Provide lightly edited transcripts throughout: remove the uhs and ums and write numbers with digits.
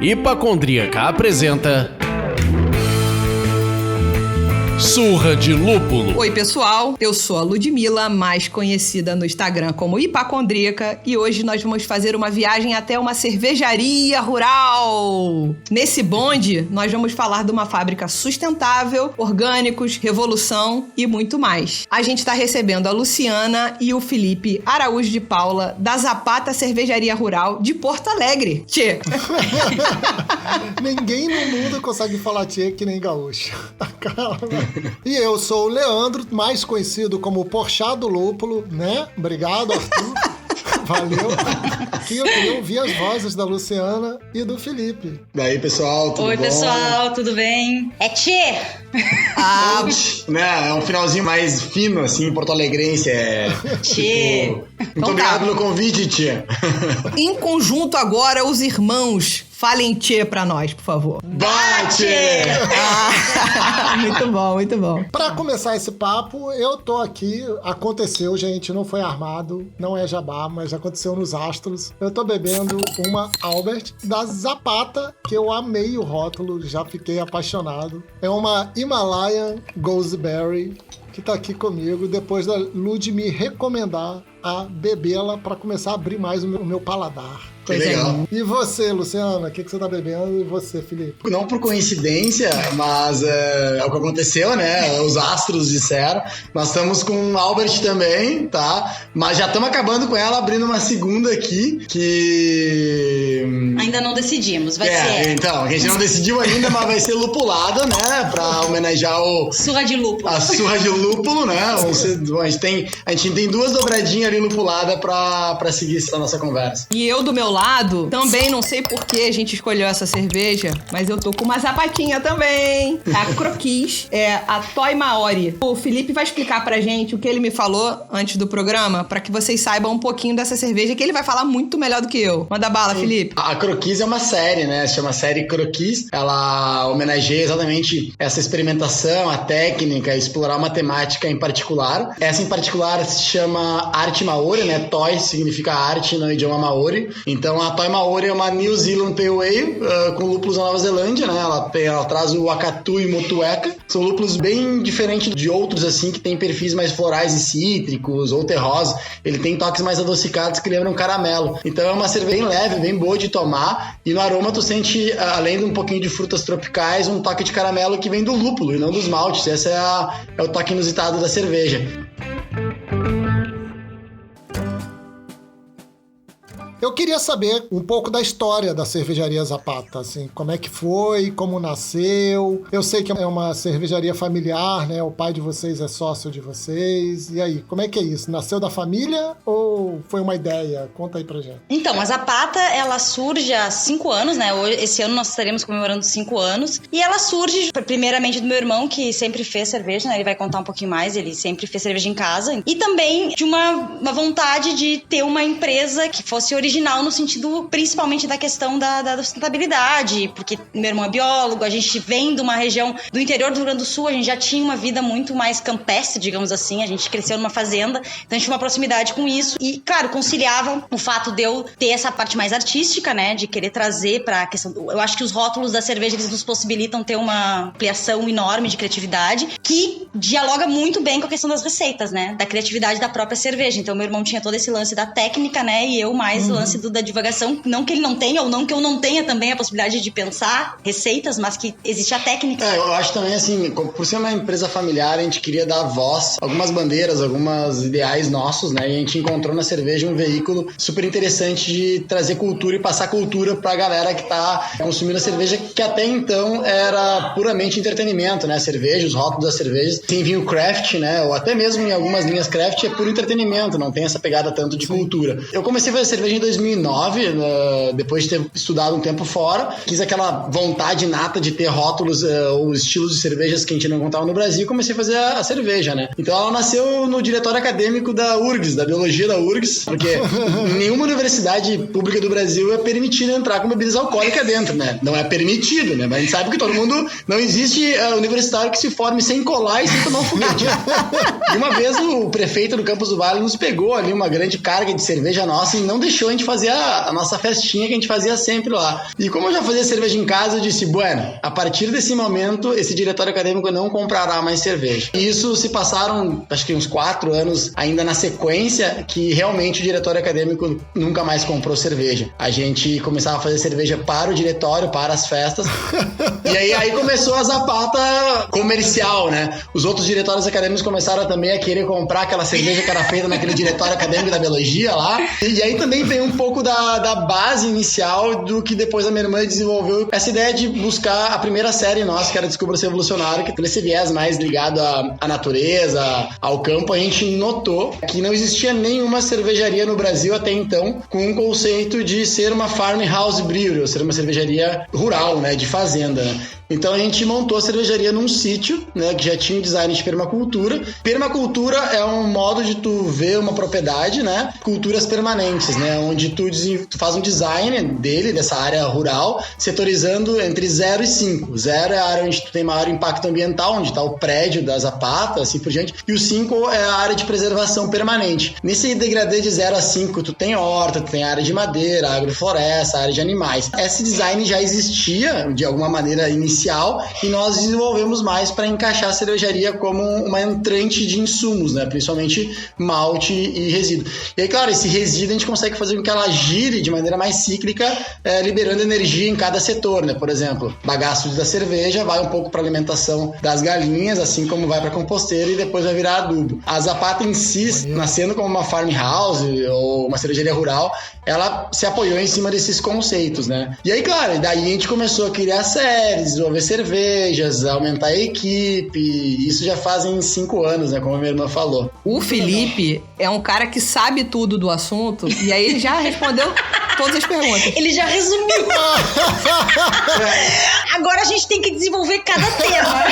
Hipacondríaca apresenta Surra de Lúpulo. Oi, pessoal, eu sou a Ludmilla, mais conhecida no Instagram como Hipacondríaca, e hoje nós vamos fazer uma viagem até uma cervejaria rural. Nesse bonde, nós vamos falar de uma fábrica sustentável, orgânicos, revolução e muito mais. A gente está recebendo a Luciana e o Felipe Araújo de Paula, da Zapata Cervejaria Rural de Porto Alegre. Tchê! Ninguém no mundo consegue falar tchê que nem gaúcho. E eu sou o Leandro, mais conhecido como Porchat do Lúpulo, né? Obrigado, Arthur. Valeu. Que eu queria ouvir as vozes da Luciana e do Felipe. Daí, pessoal, tudo bom? Oi, pessoal, tudo bem? É tchê! Né, é um finalzinho mais fino, assim, porto-alegrense. Tchê! Muito obrigado pelo convite, tia. Em conjunto agora, os irmãos, falem tchê pra nós, por favor. Bate! Muito bom, muito bom. Pra começar esse papo, eu tô aqui. Aconteceu, gente, não foi armado, não é jabá, mas aconteceu nos astros. Eu tô bebendo uma Albert da Zapata, que eu amei o rótulo, já fiquei apaixonado. É uma Himalayan Gooseberry, que tá aqui comigo, depois da Lud me recomendar a bebê-la para começar a abrir mais o meu paladar. Que legal. E você, Luciana, o que você tá bebendo? E você, Felipe? Não por coincidência, mas é o que aconteceu, né? Os astros disseram. Nós estamos com Albert também, tá? Mas já estamos acabando com ela, abrindo uma segunda aqui, que... Ainda não decidimos, vai ser... Então, a gente não decidiu ainda, mas vai ser lupulada, né? Pra homenagear o... Surra de lúpulo. A surra de lúpulo, né? A gente tem duas dobradinhas ali lupulada pra seguir essa nossa conversa. E eu, do meu lado, também não sei por que a gente escolheu essa cerveja, mas eu tô com uma zapatinha também. A Croquis, é a Toy Maori. O Felipe vai explicar pra gente o que ele me falou antes do programa, pra que vocês saibam um pouquinho dessa cerveja, que ele vai falar muito melhor do que eu. Manda bala, Felipe. A Croquis é uma série, né? Se chama série Croquis. Ela homenageia exatamente essa experimentação, a técnica, explorar uma temática em particular. Essa em particular se chama Arte Maori, né? Toy significa arte no idioma Maori. Então a Toy Maori é uma New Zealand Pale Ale com lúpulos da Nova Zelândia, né? Ela traz o Wakatu e Motueka. São lúpulos bem diferentes de outros, assim, que tem perfis mais florais e cítricos ou terrosos. Ele tem toques mais adocicados que lembram caramelo. Então é uma cerveja bem leve, bem boa de tomar. E no aroma tu sente, além de um pouquinho de frutas tropicais, um toque de caramelo que vem do lúpulo e não dos maltes. Esse é o toque inusitado da cerveja. Eu queria saber um pouco da história da cervejaria Zapata, assim, como é que foi, como nasceu. Eu sei que é uma cervejaria familiar, né? O pai de vocês é sócio de vocês. E aí, como é que é isso? Nasceu da família ou foi uma ideia? Conta aí pra gente. Então, a Zapata, ela surge há 5 anos, né? Esse ano nós estaremos comemorando 5 anos. E ela surge, primeiramente, do meu irmão, que sempre fez cerveja, né? Ele vai contar um pouquinho mais, ele sempre fez cerveja em casa. E também de uma vontade de ter uma empresa que fosse original no sentido, principalmente, da questão da sustentabilidade, porque meu irmão é biólogo, a gente vem de uma região do interior do Rio Grande do Sul, a gente já tinha uma vida muito mais campestre, digamos assim, a gente cresceu numa fazenda, então a gente tinha uma proximidade com isso e, claro, conciliava o fato de eu ter essa parte mais artística, né, de querer trazer pra questão, eu acho que os rótulos da cerveja, eles nos possibilitam ter uma ampliação enorme de criatividade, que dialoga muito bem com a questão das receitas, né, da criatividade da própria cerveja, então meu irmão tinha todo esse lance da técnica, né, e eu mais o lance da divagação, não que ele não tenha, ou não que eu não tenha também a possibilidade de pensar receitas, mas que existe a técnica. Eu acho também, assim, por ser uma empresa familiar, a gente queria dar voz, algumas bandeiras, alguns ideais nossos, né, e a gente encontrou na cerveja um veículo super interessante de trazer cultura e passar cultura pra galera que tá consumindo a cerveja, que até então era puramente entretenimento, né, cerveja, os rótulos das cervejas, tem vinho craft, né, ou até mesmo em algumas linhas craft é puro entretenimento, não tem essa pegada tanto de cultura. Eu comecei a fazer cerveja em 2011, 2009, depois de ter estudado um tempo fora, quis aquela vontade inata de ter rótulos ou estilos de cervejas que a gente não encontrava no Brasil, e comecei a fazer a cerveja, né? Então ela nasceu no diretório acadêmico da URGS, da biologia da URGS, porque nenhuma universidade pública do Brasil é permitida entrar com bebidas alcoólicas dentro, né? Não é permitido, né? Mas a gente sabe que todo mundo... Não existe universitário que se forme sem colar e sem tomar um foguete. E uma vez o prefeito do Campos do Vale nos pegou ali uma grande carga de cerveja nossa e não deixou a gente fazer a nossa festinha que a gente fazia sempre lá. E como eu já fazia cerveja em casa, eu disse, bueno, a partir desse momento, esse diretório acadêmico não comprará mais cerveja. E isso se passaram, acho que uns 4 anos ainda na sequência, que realmente o diretório acadêmico nunca mais comprou cerveja. A gente começava a fazer cerveja para o diretório, para as festas. E aí começou a Zapata comercial, né? Os outros diretórios acadêmicos começaram também a querer comprar aquela cerveja que era feita naquele diretório acadêmico da biologia lá. E aí também veio um pouco da base inicial do que depois a minha irmã desenvolveu essa ideia de buscar a primeira série nossa, que era Descubra-se Evolucionário, que tem esse viés mais ligado à natureza, ao campo. A gente notou que não existia nenhuma cervejaria no Brasil até então com um conceito de ser uma farmhouse brewery, ou ser uma cervejaria rural, né, de fazenda, né? Então a gente montou a cervejaria num sítio, né, que já tinha um design de permacultura. Permacultura é um modo de tu ver uma propriedade, né, culturas permanentes, né, onde tu faz um design dessa área rural, setorizando entre 0 e 5. 0 é a área onde tu tem maior impacto ambiental, onde está o prédio da Zapata, assim por diante, e o 5 é a área de preservação permanente. Nesse degradê de 0 a 5, tu tem horta, tu tem área de madeira, agrofloresta, área de animais. Esse design já existia, de alguma maneira, inicial, e nós desenvolvemos mais para encaixar a cervejaria como uma entrante de insumos, né? Principalmente malte e resíduo. E aí, claro, esse resíduo a gente consegue fazer com que ela gire de maneira mais cíclica, liberando energia em cada setor, né? Por exemplo, bagaço da cerveja vai um pouco para alimentação das galinhas, assim como vai para composteira e depois vai virar adubo. A Zapata em si, nascendo como uma farmhouse ou uma cervejaria rural, ela se apoiou em cima desses conceitos, né? E aí, claro, daí a gente começou a criar séries, desenvolver cervejas, aumentar a equipe. Isso já fazem 5 anos, né? Como a minha irmã falou. O Felipe é um cara que sabe tudo do assunto e aí ele já respondeu todas as perguntas. Ele já resumiu. Agora a gente tem que desenvolver cada tema.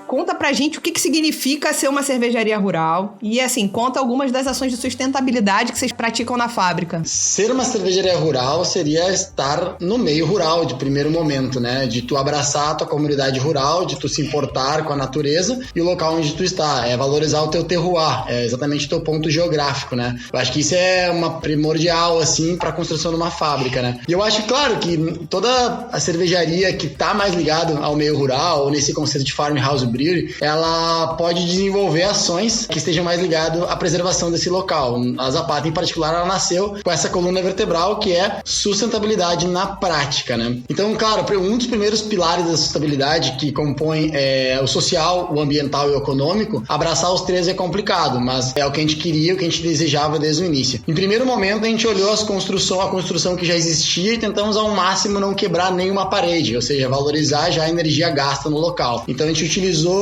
Conta pra gente o que significa ser uma cervejaria rural e, assim, conta algumas das ações de sustentabilidade que vocês praticam na fábrica. Ser uma cervejaria rural seria estar no meio rural de primeiro momento, né? De tu abraçar a tua comunidade rural, de tu se importar com a natureza e o local onde tu está. É valorizar o teu terroir, é exatamente o teu ponto geográfico, né? Eu acho que isso é uma primordial, assim, pra construção de uma fábrica, né? E eu acho, claro, que toda a cervejaria que tá mais ligada ao meio rural, ou nesse conceito de farmhouse brewery, ela pode desenvolver ações que estejam mais ligadas à preservação desse local. A Zapata, em particular, ela nasceu com essa coluna vertebral que é sustentabilidade na prática, né? Então, claro, um dos primeiros pilares da sustentabilidade que compõe o social, o ambiental e o econômico, abraçar os 3 é complicado, mas é o que a gente queria, o que a gente desejava desde o início. Em primeiro momento, a gente olhou a construção que já existia e tentamos ao máximo não quebrar nenhuma parede, ou seja, valorizar já a energia gasta no local. Então, a gente utilizou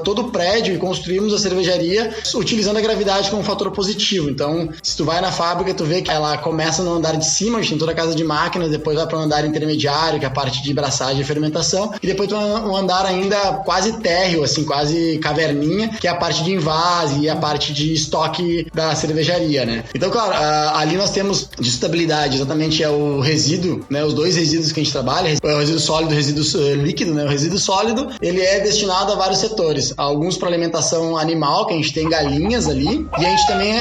todo o prédio e construímos a cervejaria utilizando a gravidade como um fator positivo. Então, se tu vai na fábrica, tu vê que ela começa no andar de cima, a gente tem toda a casa de máquinas, depois vai para o andar intermediário, que é a parte de braçagem e fermentação, e depois tem um andar ainda quase térreo, assim, quase caverninha, que é a parte de invase e a parte de estoque da cervejaria, né? Então, claro, ali nós temos de sustentabilidade, exatamente é o resíduo, né? Os 2 resíduos que a gente trabalha, o resíduo sólido e o resíduo líquido, né? O resíduo sólido, ele é destinado a vários setores, alguns para alimentação animal, que a gente tem galinhas ali, e a gente também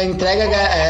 entrega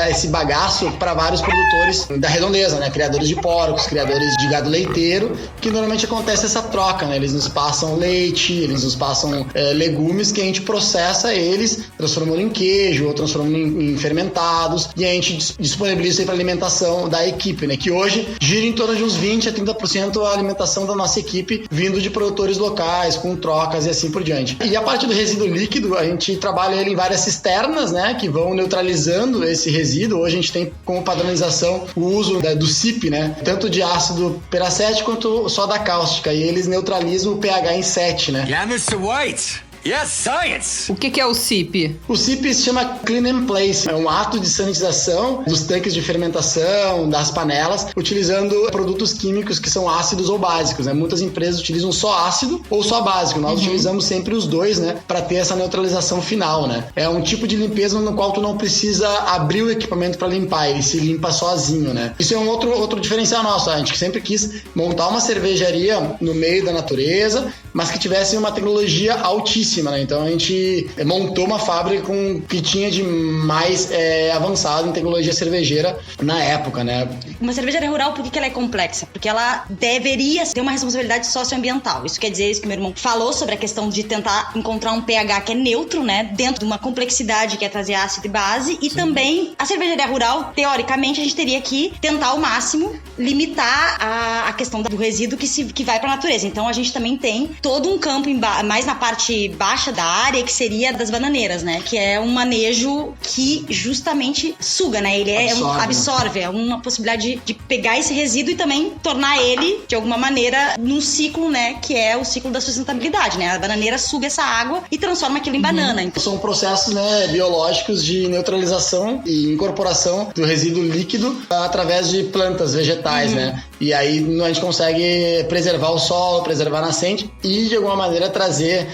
esse bagaço para vários produtores da redondeza, né? Criadores de porcos, criadores de gado leiteiro, que normalmente acontece essa troca, né? Eles nos passam leite, eles nos passam legumes que a gente processa eles, transformando em queijo ou transformando em fermentados, e a gente disponibiliza isso aí para alimentação da equipe, né? Que hoje gira em torno de uns 20 a 30% a alimentação da nossa equipe vindo de produtores locais, com trocas e assim por diante. E a parte do resíduo líquido, a gente trabalha ele em várias cisternas, né, que vão neutralizando esse resíduo. Hoje a gente tem como padronização o uso do CIP, né, tanto de ácido peracético quanto soda cáustica, e eles neutralizam o pH em 7, né. Yeah, Mr. White. Yes, science! O que é o CIP? O CIP se chama Clean and Place. É um ato de sanitização dos tanques de fermentação, das panelas, utilizando produtos químicos que são ácidos ou básicos, né? Muitas empresas utilizam só ácido ou só básico. Nós utilizamos sempre os dois, né? Para ter essa neutralização final, né? É um tipo de limpeza no qual tu não precisa abrir o equipamento para limpar, ele se limpa sozinho, né? Isso é um outro diferencial nosso. A gente sempre quis montar uma cervejaria no meio da natureza, mas que tivesse uma tecnologia altíssima, né? Então a gente montou uma fábrica com o que tinha de mais avançado em tecnologia cervejeira na época, né? Uma cervejaria rural, por que ela é complexa? Porque ela deveria ter uma responsabilidade socioambiental. Isso quer dizer isso que meu irmão falou sobre a questão de tentar encontrar um pH que é neutro, né? Dentro de uma complexidade que é trazer ácido e base. E também a cervejaria rural, teoricamente, a gente teria que tentar ao máximo limitar a questão do resíduo que vai para a natureza. Então a gente também tem todo um campo mais na parte baixa da área, que seria das bananeiras, né? Que é um manejo que justamente suga, né? Ele absorve, é uma possibilidade de pegar esse resíduo e também tornar ele, de alguma maneira, num ciclo, né? Que é o ciclo da sustentabilidade, né? A bananeira suga essa água e transforma aquilo em banana. Então, são processos, né, biológicos de neutralização e incorporação do resíduo líquido através de plantas vegetais, né? E aí a gente consegue preservar o solo, preservar a nascente e, de alguma maneira, trazer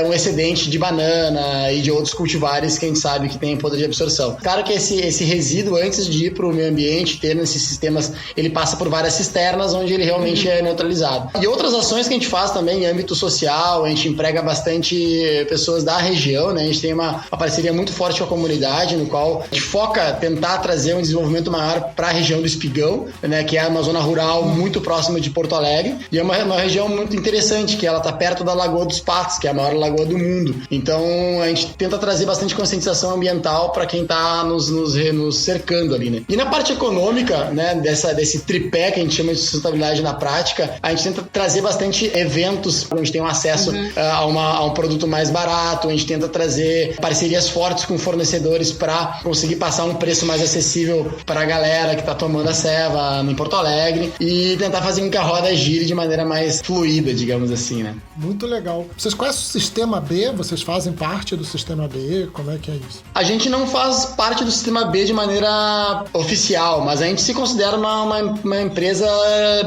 um excedente de banana e de outros cultivares que a gente sabe que tem poder de absorção. Claro que esse resíduo, antes de ir para o meio ambiente, ter nesses sistemas, ele passa por várias cisternas onde ele realmente é neutralizado. E outras ações que a gente faz também em âmbito social, a gente emprega bastante pessoas da região, né? A gente tem uma parceria muito forte com a comunidade, no qual a gente foca tentar trazer um desenvolvimento maior para a região do Espigão, né? Que é uma zona rural muito próxima de Porto Alegre, e é uma região muito interessante, que ela está perto da Lagoa dos Patos, que é a maior lagoa do mundo. Então a gente tenta trazer bastante conscientização ambiental para quem está nos cercando ali, né? E na parte econômica, né, desse tripé que a gente chama de sustentabilidade na prática, a gente tenta trazer bastante eventos onde a gente tem um acesso a um produto mais barato, a gente tenta trazer parcerias fortes com fornecedores para conseguir passar um preço mais acessível para a galera que está tomando a ceva em Porto Alegre e tentar fazer com que a roda gire de maneira mais fluida, digamos assim, né? Muito legal. Vocês conhecem o Sistema B? Vocês fazem parte do Sistema B? Como é que é isso? A gente não faz parte do Sistema B de maneira oficial, mas a gente se considera uma empresa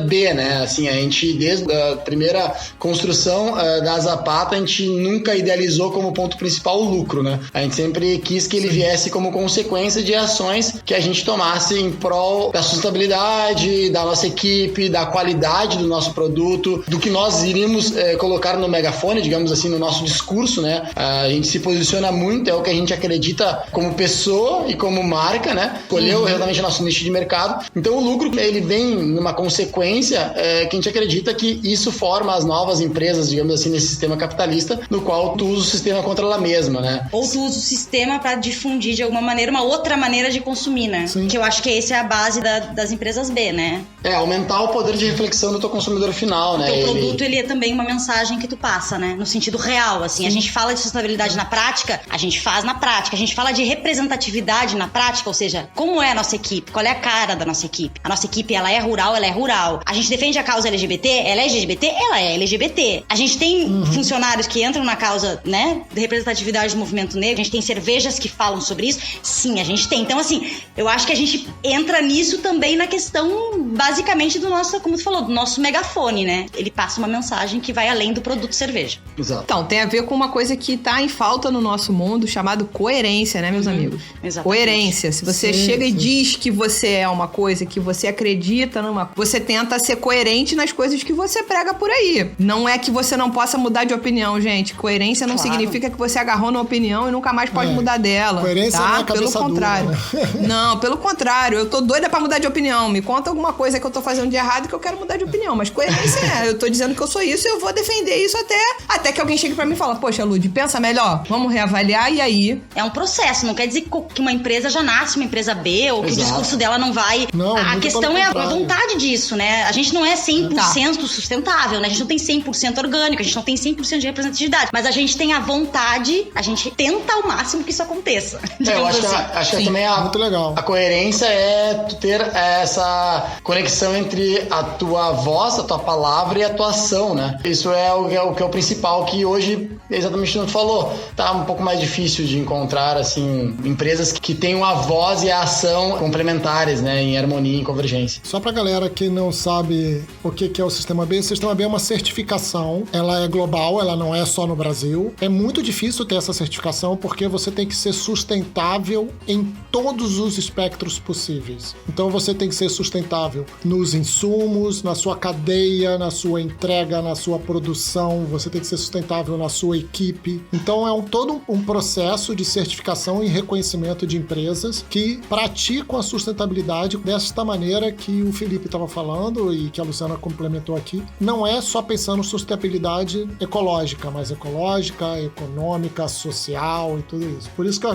B, né? Assim, a gente, desde a primeira construção da Zapata, a gente nunca idealizou como ponto principal o lucro, né? A gente sempre quis que ele viesse como consequência de ações que a gente tomasse em prol da sustentabilidade, da nossa equipe, da qualidade do nosso produto, do que nós iríamos colocar no megafone, digamos assim, no nosso discurso, né? A gente se posiciona muito, é o que a gente acredita como pessoa e como marca, né? Escolheu realmente o nosso nicho de mercado. Então o lucro, ele vem numa consequência que a gente acredita que isso forma as novas empresas, digamos assim, nesse sistema capitalista, no qual tu usa o sistema contra ela mesma, né? Ou tu usa o sistema para difundir de alguma maneira uma outra maneira de consumir, né? Sim. Que eu acho que essa é a base das empresas B, né? Aumentar o poder de reflexão do teu consumidor final, né? O produto, ele é também uma mensagem que tu passa, né? No sentido real, assim. Sim. A gente fala de sustentabilidade na prática, a gente faz na prática. A gente fala de representatividade na prática, ou seja, como é a nossa equipe? Qual é a cara da nossa equipe? A nossa equipe, ela é rural, ela é rural. A gente defende a causa LGBT, ela é LGBT, ela é LGBT. A gente tem funcionários que entram na causa, né, de representatividade do movimento negro. A gente tem cervejas que falam sobre isso. Sim, a gente tem. Então, assim, eu acho que a gente entra nisso também na questão, basicamente, do nosso, como tu falou, do nosso megafone, né? Ele passa uma mensagem que vai além do produto cerveja. Exato. Então, tem a ver com uma coisa que tá em falta no nosso mundo, chamado coerência, né, meus amigos? Exatamente. Coerência. Se você chega e diz que você é uma coisa, que você acredita numa coisa, você tenta ser coerente nas coisas que você prega por aí. Não é que você não possa mudar de opinião, gente. Coerência não significa que você agarrou na opinião e nunca mais pode mudar dela. Coerência tá? não é Pelo contrário. Dura, né? Não, pelo contrário. Eu tô doida pra mudar de opinião. Me conta alguma coisa que eu tô fazendo de errado que eu quero mudar de opinião. Mas coerência eu tô dizendo que eu sou isso e eu vou defender isso até que alguém chegue pra mim e fala, poxa, Lud, pensa melhor, vamos reavaliar, e aí? É um processo, não quer dizer que uma empresa já nasce uma empresa B ou que o discurso dela não vai... Não, a questão é a vontade disso, né? A gente não é 100% sustentável, né? A gente não tem 100% orgânico, a gente não tem 100% de representatividade, mas a gente tem a vontade, a gente tenta ao máximo que isso aconteça. Eu acho que também muito legal. A coerência é tu ter essa conexão conexão entre a tua voz, a tua palavra e a tua ação, né? Isso é o principal, que hoje, exatamente como tu falou, tá um pouco mais difícil de encontrar, assim, empresas que tenham a voz e a ação complementares, né? Em harmonia, em convergência. Só pra galera que não sabe o que é o Sistema B é uma certificação, ela é global, ela não é só no Brasil. É muito difícil ter essa certificação porque você tem que ser sustentável em todos os espectros possíveis. Então você tem que ser sustentável nos insumos, na sua cadeia, na sua entrega, na sua produção, você tem que ser sustentável na sua equipe. Então é todo um processo de certificação e reconhecimento de empresas que praticam a sustentabilidade desta maneira que o Felipe estava falando e que a Luciana complementou aqui. Não é só pensando em sustentabilidade ecológica, mas ecológica, econômica, social e tudo isso. Por isso que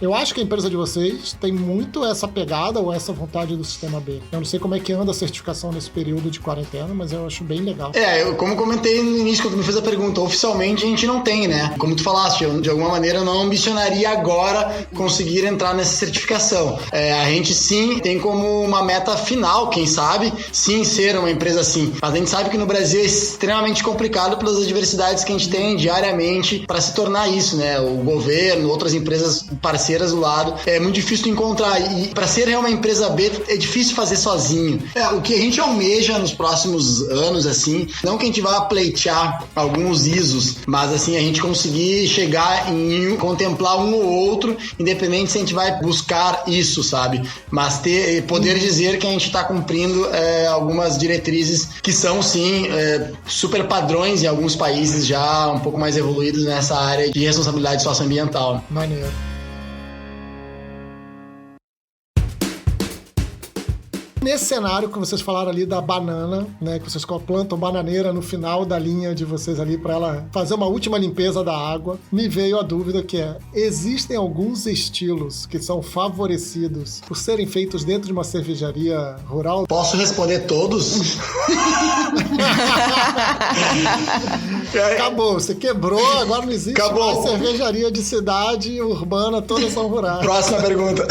eu acho que a empresa de vocês tem muito essa pegada ou essa vontade do Sistema B. Eu não sei como é que anda a certificação nesse período de quarentena, mas eu acho bem legal. Eu, como comentei no início, quando me fez a pergunta, oficialmente a gente não tem, né? Como tu falaste, eu, de alguma maneira, não ambicionaria agora conseguir entrar nessa certificação. A gente sim tem como uma meta final, quem sabe, sim ser uma empresa assim. Mas a gente sabe que no Brasil é extremamente complicado pelas adversidades que a gente tem diariamente para se tornar isso, né? O governo, outras empresas parceiras do lado, é muito difícil de encontrar. E para ser uma empresa B, é difícil fazer sozinho. O que a gente almeja nos próximos anos, assim, não que a gente vá pleitear alguns ISOs, mas assim, a gente conseguir chegar em contemplar um ou outro, independente se a gente vai buscar isso, sabe? Mas poder dizer que a gente está cumprindo algumas diretrizes que são, sim, super padrões em alguns países já um pouco mais evoluídos nessa área de responsabilidade socioambiental. Maneiro. Nesse cenário que vocês falaram ali da banana, né, que vocês plantam bananeira no final da linha de vocês ali para ela fazer uma última limpeza da água, me veio a dúvida que existem alguns estilos que são favorecidos por serem feitos dentro de uma cervejaria rural? Posso responder todos? Acabou, você quebrou, agora não existe mais cervejaria de cidade urbana, todas são rurais. Próxima pergunta.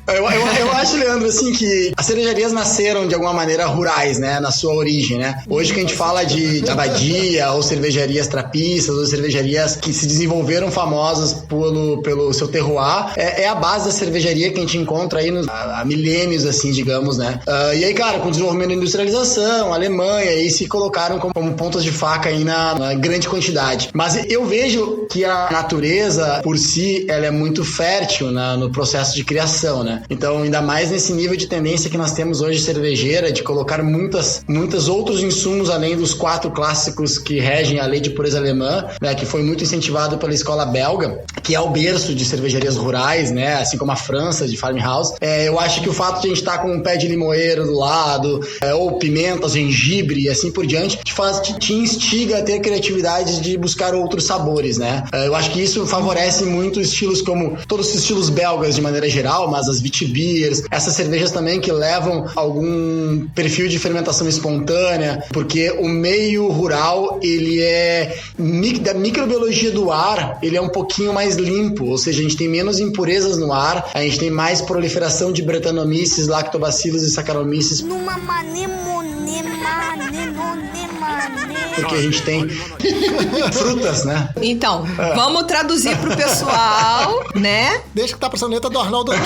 Eu acho, Leandro, assim, que as cervejarias nasceram de alguma maneira rurais, né, na sua origem, né? Hoje que a gente fala de abadia, ou cervejarias trapistas, ou cervejarias que se desenvolveram famosas pelo seu terroir, é a base da cervejaria que a gente encontra aí há milênios, assim, digamos, né? E aí, cara, com o desenvolvimento da industrialização, a Alemanha, aí se colocaram como pontas de faca aí na grande quantidade. Mas eu vejo que a natureza, por si, ela é muito fértil no processo de criação, né? Então, ainda mais nesse nível de tendência que nós temos hoje cervejeira, de colocar muitos outros insumos além dos 4 clássicos que regem a lei de pureza alemã, né, que foi muito incentivado pela escola belga, que é o berço de cervejarias rurais, né, assim como a França de farmhouse. Eu acho que o fato de a gente estar com um pé de limoeiro do lado, ou pimenta, gengibre e assim por diante, te instiga a ter criatividade de buscar outros sabores, né? Eu acho que isso favorece muito estilos como todos os estilos belgas de maneira geral, mas as Witbiers, essas cervejas também que levam algum perfil de fermentação espontânea, porque o meio rural, ele da microbiologia do ar, ele é um pouquinho mais limpo, ou seja, a gente tem menos impurezas no ar, a gente tem mais proliferação de Brettanomyces, Lactobacillus e Saccharomyces. Porque a gente tem frutas, né? Então, vamos traduzir pro pessoal, né? Deixa que tá pra letra do Arnaldo aqui.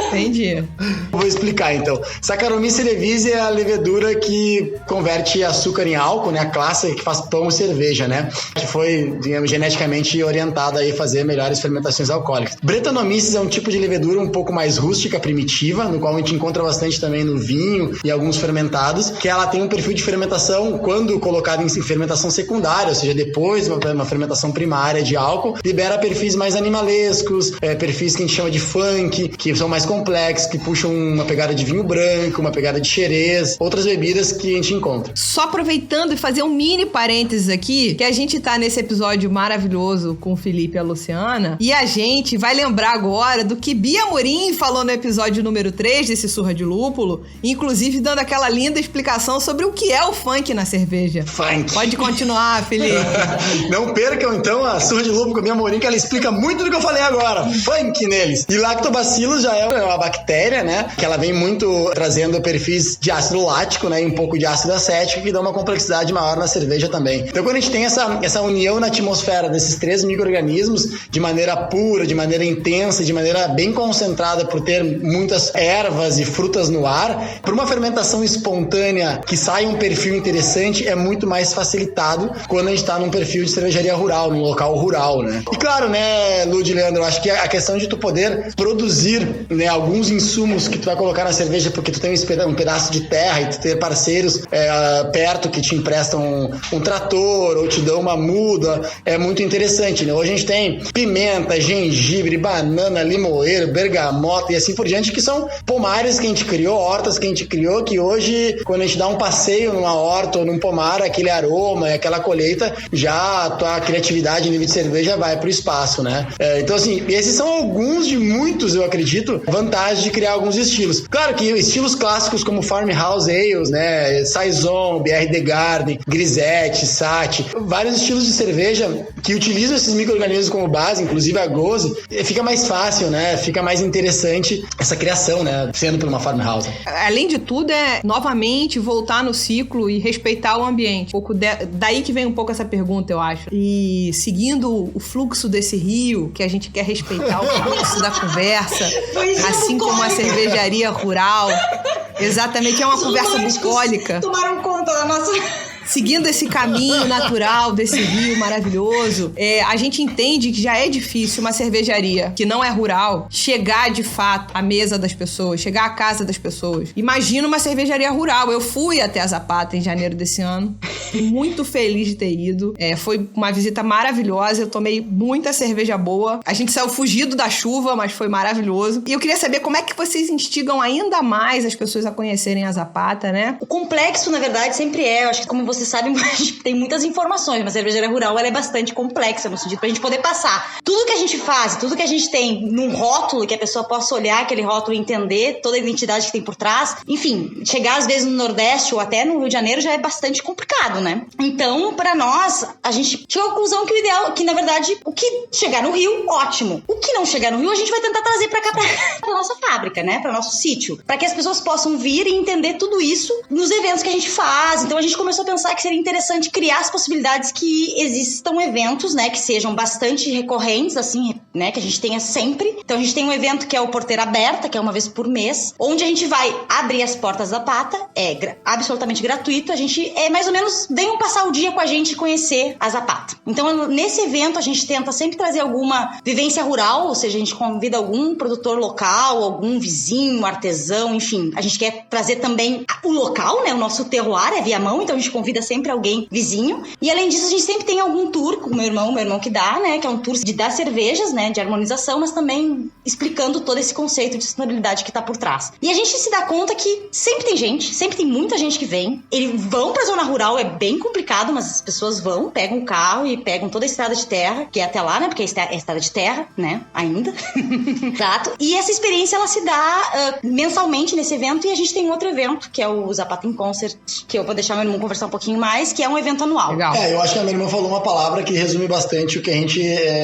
Entendi. Vou explicar, então. Saccharomyces cerevisiae é a levedura que converte açúcar em álcool, né? A classe que faz pão e cerveja, né? Que foi, digamos, geneticamente orientada a fazer melhores fermentações alcoólicas. Brettanomyces é um tipo de levedura um pouco mais rústica, primitiva, no qual a gente encontra bastante também no vinho e alguns fermentados, que ela tem um perfil de fermentação, quando colocada em fermentação secundária, ou seja, depois de uma fermentação primária de álcool, libera perfis mais animalescos, perfis que a gente chama de funk, que são mais complexos, que puxam uma pegada de vinho branco, uma pegada de xerez, outras bebidas que a gente encontra. Só aproveitando e fazer um mini parênteses aqui, que a gente tá nesse episódio maravilhoso com o Felipe e a Luciana, e a gente vai lembrar agora do que Bia Amorim falou no episódio número 3 desse Surra de Lúpulo, inclusive dando aquela linda explicação sobre o que é o funk na cerveja. Funk. Pode continuar, Felipe. Não percam, então, a Surra de Lúpulo com a Bia Amorim, que ela explica muito do que eu falei agora. Funk neles. E Lactobacillus já é uma bactéria, né? Que ela vem muito trazendo perfis de ácido lático, né? E um pouco de ácido acético, que dá uma complexidade maior na cerveja também. Então, quando a gente tem essa união na atmosfera desses 3 micro-organismos, de maneira pura, de maneira intensa, de maneira bem concentrada, por ter muitas ervas e frutas no ar, por uma fermentação espontânea que sai um perfil interessante, é muito mais facilitado quando a gente está num perfil de cervejaria rural, num local rural, né? E claro, né, Lud e Leandro, eu acho que a questão de tu poder produzir, né, alguns insumos que tu vai colocar na cerveja porque tu tem um pedaço de terra e tu ter parceiros perto que te emprestam um trator ou te dão uma muda, é muito interessante, né? Hoje a gente tem pimenta, gengibre, banana, limoeiro, bergamota e assim por diante, que são pomares que a gente criou, hortas que a gente criou, que hoje, quando a gente dá um passeio numa horta ou num pomar, aquele aroma e aquela colheita, já a tua criatividade em nível de cerveja vai pro espaço, né? Então, assim, esses são alguns de muitos, eu acredito, vantagens de criar alguns estilos. Claro que estilos clássicos como Farmhouse Ales, né? Saison, BR The Garden, Grisette, Sati, vários estilos de cerveja que utilizam esses micro-organismos como base, inclusive a Gose, fica mais fácil, né? Fica mais interessante essa criação, né? Sendo por uma Farmhouse. Além de tudo, novamente voltar no ciclo e respeitar o ambiente. Daí que vem um pouco essa pergunta, eu acho. E seguindo o fluxo desse rio, que a gente quer respeitar o fluxo da conversa, assim como a cervejaria rural. Exatamente, é uma conversa bucólica. Tomaram conta da nossa... Seguindo esse caminho natural desse rio maravilhoso, a gente entende que já é difícil uma cervejaria que não é rural chegar de fato à mesa das pessoas, chegar à casa das pessoas. Imagina uma cervejaria rural. Eu fui até a Zapata em janeiro desse ano, muito feliz de ter ido. Foi uma visita maravilhosa, eu tomei muita cerveja boa. A gente saiu fugido da chuva, mas foi maravilhoso. E eu queria saber como é que vocês instigam ainda mais as pessoas a conhecerem a Zapata, né? O complexo, na verdade, sempre eu acho que como vocês sabem, a gente tem muitas informações, mas a cervejaria rural ela é bastante complexa no sentido pra gente poder passar tudo que a gente faz, tudo que a gente tem num rótulo, que a pessoa possa olhar aquele rótulo e entender toda a identidade que tem por trás. Enfim, chegar às vezes no Nordeste ou até no Rio de Janeiro já é bastante complicado, né? Então, pra nós, a gente chegou à conclusão que o ideal, que na verdade, o que chegar no Rio, ótimo. O que não chegar no Rio, a gente vai tentar trazer pra cá, pra nossa fábrica, né? Pra nosso sítio. Pra que as pessoas possam vir e entender tudo isso nos eventos que a gente faz. Então, a gente começou a pensar que seria interessante criar as possibilidades que existam eventos, né, que sejam bastante recorrentes, assim, né, que a gente tenha sempre. Então a gente tem um evento que é o Porteira Aberta, que é uma vez por mês, onde a gente vai abrir as portas da Zapata, absolutamente gratuito, a gente mais ou menos, venham passar o dia com a gente e conhecer a Zapata. Então nesse evento a gente tenta sempre trazer alguma vivência rural, ou seja, a gente convida algum produtor local, algum vizinho, artesão, enfim, a gente quer trazer também o local, né, o nosso terroir é Viamão, então a gente convida sempre alguém vizinho. E além disso, a gente sempre tem algum tour com o meu irmão que dá, né? Que é um tour de dar cervejas, né? De harmonização, mas também explicando todo esse conceito de sustentabilidade que tá por trás. E a gente se dá conta que sempre tem gente, sempre tem muita gente que vem. Eles vão pra zona rural, é bem complicado, mas as pessoas vão, pegam o carro e pegam toda a estrada de terra, que é até lá, né? Porque é estrada de terra, né? Ainda. Exato. E essa experiência, ela se dá mensalmente nesse evento. E a gente tem um outro evento, que é o Zapata in Concert, que eu vou deixar meu irmão conversar um pouquinho mais, que é um evento anual. Legal. Eu acho que a minha irmã falou uma palavra que resume bastante o que a gente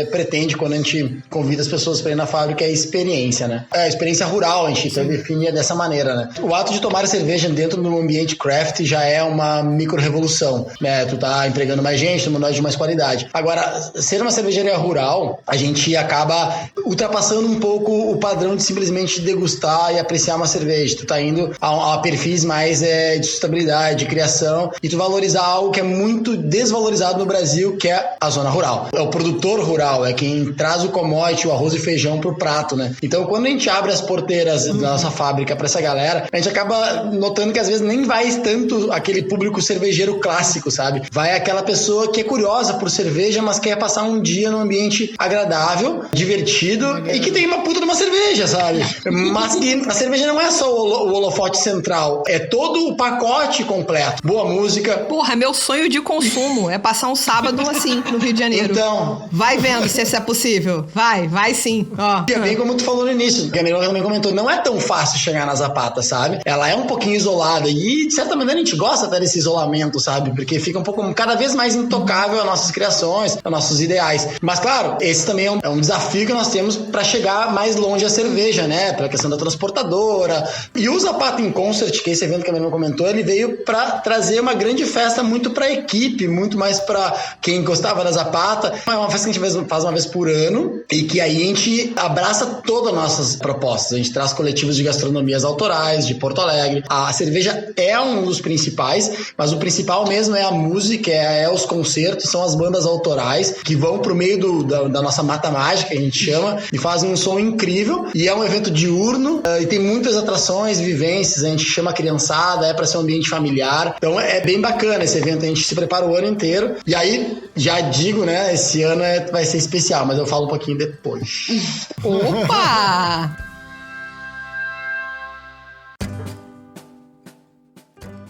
pretende quando a gente convida as pessoas para ir na fábrica, é a experiência, né? A experiência rural, a gente define dessa maneira, né? O ato de tomar cerveja dentro do ambiente craft já é uma micro-revolução, né? Tu tá empregando mais gente, tomando de mais qualidade. Agora, ser uma cervejaria rural, a gente acaba ultrapassando um pouco o padrão de simplesmente degustar e apreciar uma cerveja. Tu tá indo a perfis mais de sustentabilidade, de criação, e tu valorizar algo que é muito desvalorizado no Brasil, que é a zona rural. É o produtor rural, é quem traz o commodity, o arroz e feijão pro prato, né? Então, quando a gente abre as porteiras da nossa fábrica pra essa galera, a gente acaba notando que às vezes nem vai tanto aquele público cervejeiro clássico, sabe? Vai aquela pessoa que é curiosa por cerveja, mas quer passar um dia num ambiente agradável, divertido e que tem uma puta de uma cerveja, sabe? Mas que a cerveja não é só o holofote central, é todo o pacote completo. Boa música, Porra, meu sonho de consumo é passar um sábado assim no Rio de Janeiro. Então... Vai vendo se isso é possível. Vai sim. Ó. É bem como tu falou no início, que a Mirella também comentou, não é tão fácil chegar na Zapata, sabe? Ela é um pouquinho isolada e, de certa maneira, a gente gosta até desse isolamento, sabe? Porque fica um pouco, cada vez mais intocável as nossas criações, os nossos ideais. Mas, claro, esse também é um desafio que nós temos para chegar mais longe a cerveja, né? Pela questão da transportadora. E o Zapata in Concert, que é esse evento que a Mirella comentou, ele veio para trazer uma grande festa muito para a equipe, muito mais para quem gostava da Zapata. É uma festa que a gente faz uma vez por ano e que aí a gente abraça todas as nossas propostas. A gente traz coletivos de gastronomias autorais de Porto Alegre. A cerveja é um dos principais, mas o principal mesmo é a música, é os concertos, são as bandas autorais que vão pro meio da nossa mata mágica, que a gente chama, e fazem um som incrível. E é um evento diurno e tem muitas atrações, vivências. A gente chama a criançada, é para ser um ambiente familiar. Então é bem bacana esse evento, a gente se prepara o ano inteiro. E aí, já digo, né, esse ano vai ser especial, mas eu falo um pouquinho depois. Opa!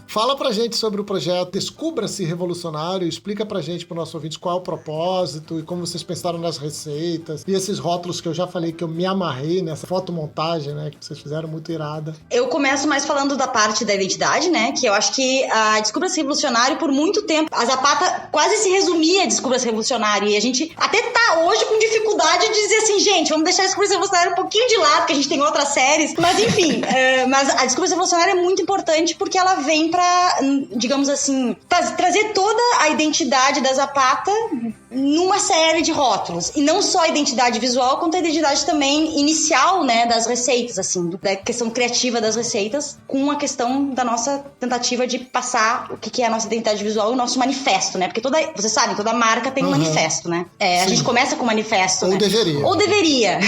Fala pra gente sobre o projeto Descubra-se Revolucionário, explica pra gente, pro nosso ouvinte, qual é o propósito e como vocês pensaram nas receitas e esses rótulos que eu já falei que eu me amarrei nessa fotomontagem, né, que vocês fizeram muito irada. Eu começo mais falando da parte da identidade, né, que eu acho que a Descubra-se Revolucionário, por muito tempo, a Zapata quase se resumia a Descubra-se Revolucionário, e a gente até tá hoje com dificuldade de dizer assim, gente, vamos deixar a Descubra-se Revolucionário um pouquinho de lado, porque a gente tem outras séries, mas enfim, mas a Descubra-se Revolucionário é muito importante porque ela vem pra, digamos assim, trazer toda a identidade da Zapata numa série de rótulos. E não só a identidade visual, quanto a identidade também inicial, né, das receitas, assim, da questão criativa das receitas, com a questão da nossa tentativa de passar o que é a nossa identidade visual e o nosso manifesto, né? Porque vocês sabem, toda marca tem um manifesto, né? A gente começa com um manifesto, Ou né? deveria. Ou deveria.